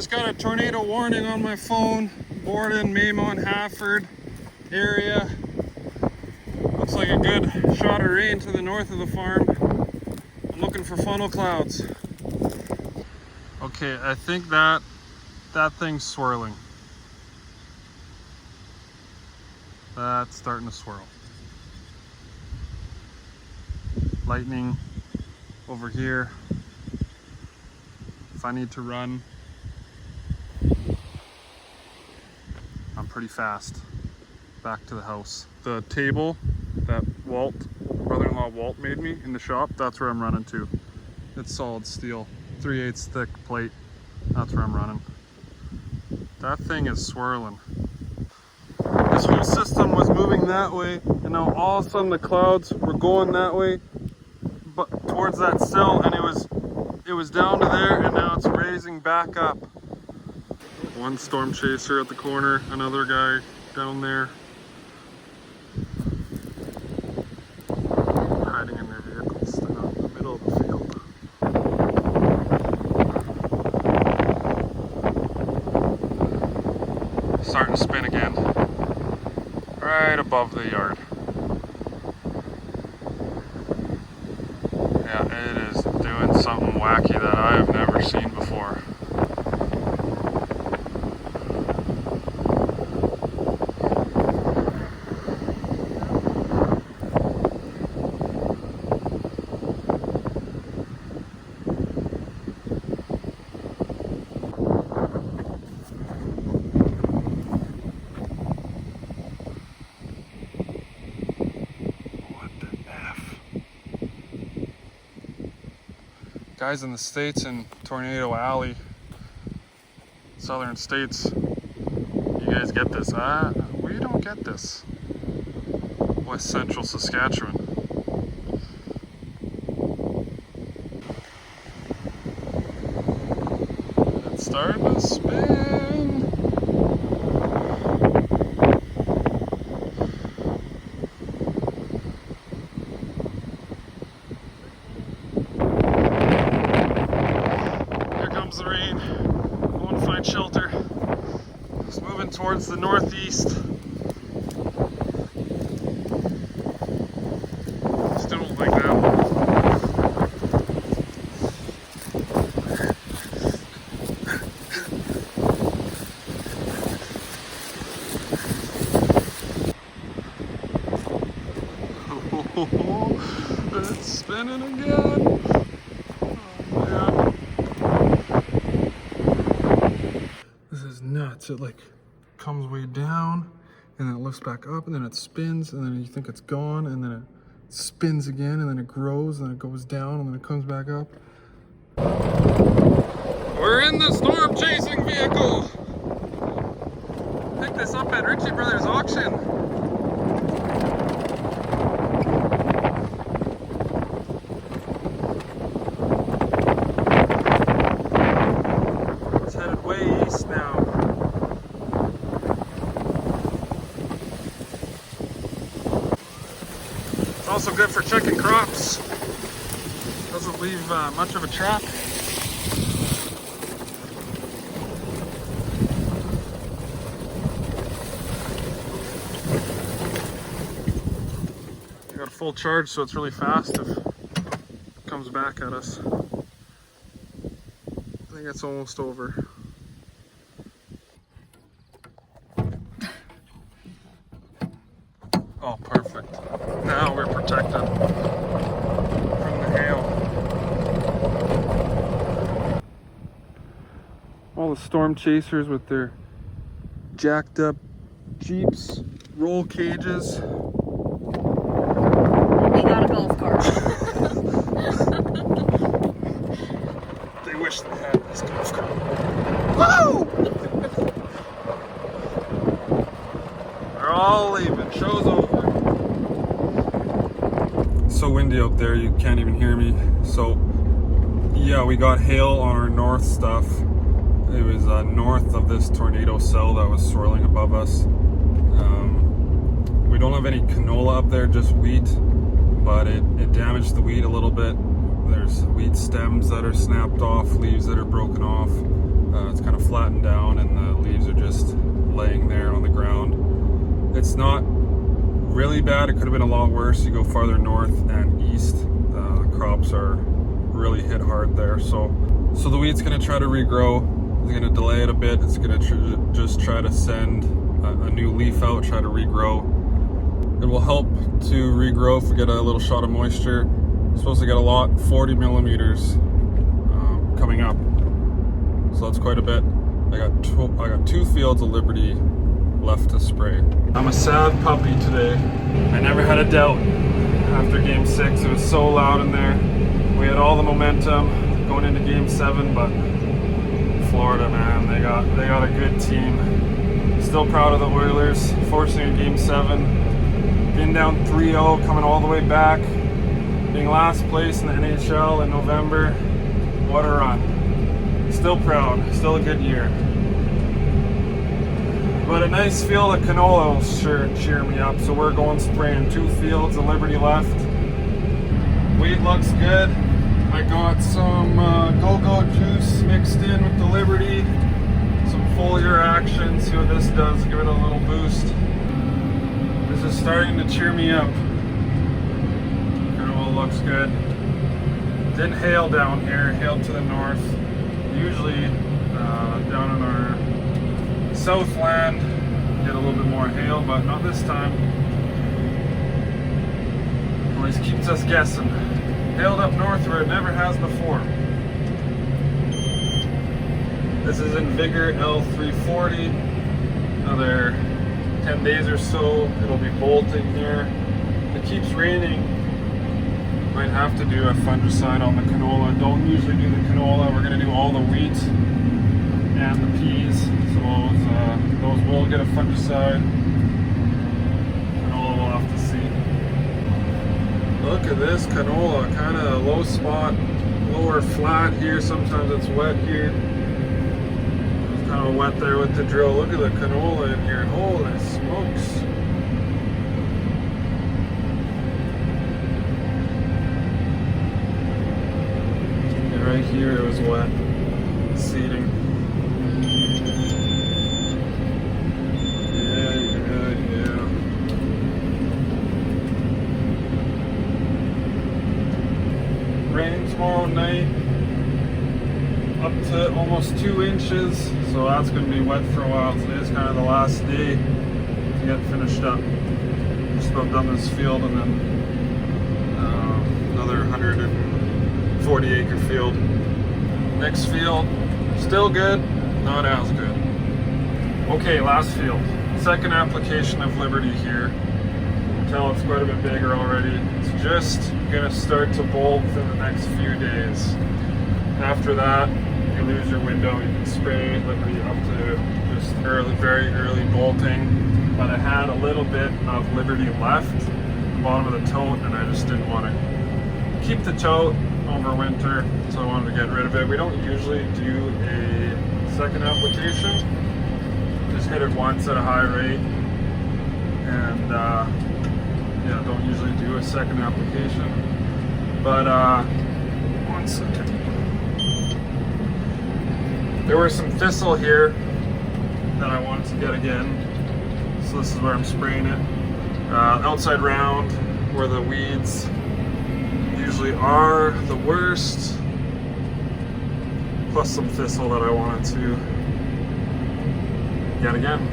Just got a tornado warning on my phone. Borden, Maymont, Hafford area. Looks like a good shot of rain to the north of the farm. I'm looking for funnel clouds. Okay, I think that thing's swirling. That's starting to swirl. Lightning over here. If I need to run, I'm pretty fast back to the house. The table that brother-in-law Walt made me in the shop, that's where I'm running to. It's solid steel, 3/8 thick plate. That's where I'm running. That thing is swirling. This whole system was moving that way, and now all of a sudden the clouds were going that way, but towards that sill, and it was down to there, and now it's raising back up. One storm chaser at the corner, another guy down there, hiding in their vehicles down in the middle of the field. Starting to spin again, right above the yard. Yeah, it is doing something wacky that I have never seen before. Guys in the States in Tornado Alley, southern states, you guys get this. We don't get this. West Central Saskatchewan. It's starting to spin. The rain, going to find shelter. It's moving towards the northeast. Still don't like that one. Oh, it's spinning again. Nuts. It like comes way down and then it lifts back up and then it spins and then you think it's gone and then it spins again and then it grows and then it goes down and then it comes back up. We're in the storm chasing vehicle. Picked this up at Ritchie Brothers auction. It's headed way east now. Also good for checking crops. Doesn't leave much of a track. You got a full charge, so it's really fast if it comes back at us. I think it's almost over. Oh, perfect. Now we're protected from the hail. All the storm chasers with their jacked up Jeeps, roll cages. We got a golf cart. They wish they had this golf cart. Woo! They're all leaving. Show's over. So windy out there, you can't even hear me. So yeah, we got hail on our north stuff. It was north of this tornado cell that was swirling above us. We don't have any canola up there, just wheat, but it damaged the wheat a little bit. There's wheat stems that are snapped off, leaves that are broken off. It's kind of flattened down and the leaves are just laying there on the ground. It's not really bad. It could have been a lot worse. You go farther north and east, crops are really hit hard there. So the wheat's going to try to regrow. It's going to delay it a bit. It's going to just try to send a new leaf out, try to regrow. It will help to regrow if we get a little shot of moisture. We're supposed to get a lot, 40 millimeters coming up. So that's quite a bit. I got 2 fields of Liberty left to spray. I'm a sad puppy today. I never had a doubt after game 6. It was so loud in there. We had all the momentum going into game 7, but Florida, man, they got a good team. Still proud of the Oilers, forcing in game 7. Being down 3-0, coming all the way back, being last place in the NHL in November. What a run. Still proud, still a good year. But a nice field of canola will sure cheer me up. So we're going spraying 2 fields of Liberty left. Wheat looks good. I got some go-go juice mixed in with the Liberty. Some foliar action. See what this does. Give it a little boost. This is starting to cheer me up. Canola looks good. Didn't hail down here. Hailed to the north. Usually down in our southland get a little bit more hail, but not this time. Always keeps us guessing. Hailed up north where it never has before. This is in Vigor L340. Another 10 days or so, it'll be bolting here. It keeps raining. Might have to do a fungicide on the canola. Don't usually do the canola. We're going to do all the wheat and the peas. So those will get a fungicide. Canola we'll have to see. Look at this canola. Kind of low spot, lower flat here. Sometimes it's wet here. It's kind of wet there with the drill. Look at the canola in here. Holy smokes. Right here it was wet, seeding. Yeah. Rain tomorrow night, up to almost 2 inches, so that's going to be wet for a while. Today's kind of the last day to get finished up. Just about done this field and then another 140 acre field. Next field, still good, not as good. Okay, last field. Second application of Liberty here. You can tell it's quite a bit bigger already. It's just gonna start to bolt within the next few days. After that, you lose your window. You can spray Liberty up to just early, very early bolting. But I had a little bit of Liberty left at the bottom of the tote, and I just didn't want to keep the tote over winter, so I wanted to get rid of it. We don't usually do a second application. Just hit it once at a high rate, and yeah, don't usually do a second application. But one second. There were some thistle here that I wanted to get again, so this is where I'm spraying it. Outside round where the weeds usually are the worst, plus some thistle that I wanted to get again.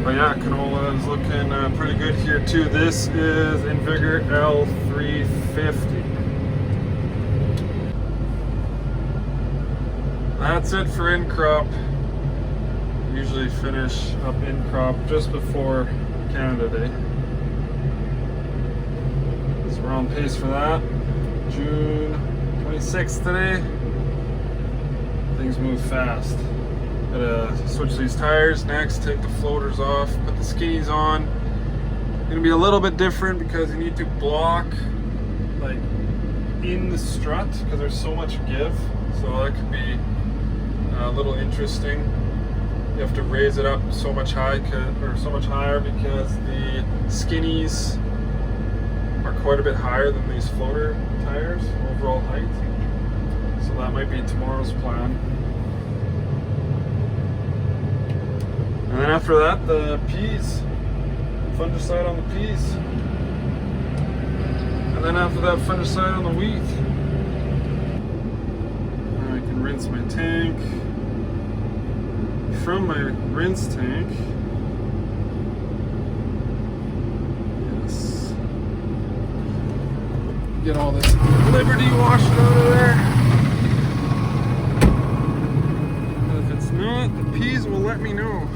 But yeah, canola is looking pretty good here too. This is in Vigor L350. That's it for in crop. Usually finish up in crop just before Canada Day. We're on pace for that. June 26th today. Things move fast. Gotta switch these tires next, take the floaters off, put the skinnies on. Gonna be a little bit different because you need to block like in the strut because there's so much give. So that could be a little interesting. You have to raise it up so much higher because the skinnies are quite a bit higher than these floater tires, overall height. So that might be tomorrow's plan. then after that, the peas. Fungicide on the peas. And then after that, fungicide on the wheat. And I can rinse my tank. From my rinse tank, yes, get all this Liberty washed out of there. But if it's not, the peas will let me know.